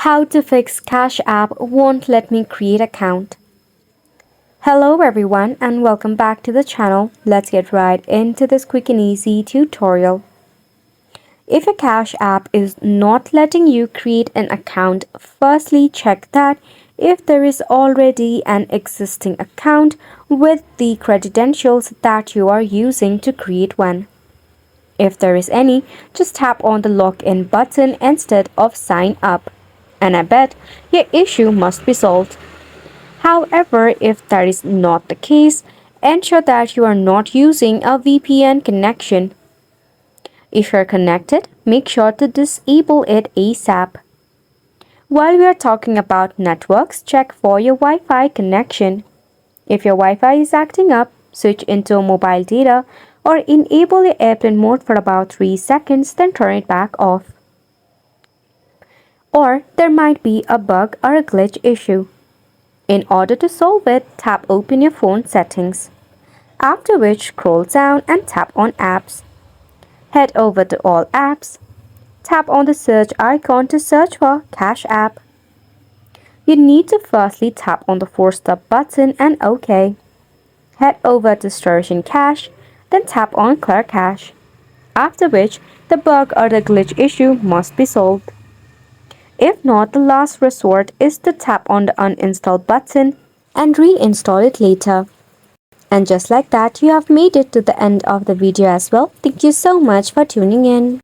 How to fix Cash App won't let me create account. Hello everyone and welcome back to the channel. Let's get right into this quick and easy tutorial. If a Cash App is not letting you create an account, firstly check that if there is already an existing account with the credentials that you are using to create one. If there is any, just tap on the login button instead of sign up. And I bet your issue must be solved. However, if that is not the case, ensure that you are not using a VPN connection. If you're connected, make sure to disable it ASAP. While we are talking about networks, check for your Wi-Fi connection. If your Wi-Fi is acting up, switch into mobile data or enable your airplane mode for about 3 seconds, then turn it back off. Or there might be a bug or a glitch issue. In order to solve it, tap Open your phone settings. After which, scroll down and tap on Apps. Head over to All Apps. Tap on the search icon to search for Cash App. You need to firstly tap on the 4-stop button and OK. Head over to Storage and Cache, then tap on Clear Cache. After which, the bug or the glitch issue must be solved. If not, the last resort is to tap on the uninstall button and reinstall it later. And just like that, you have made it to the end of the video as well. Thank you so much for tuning in.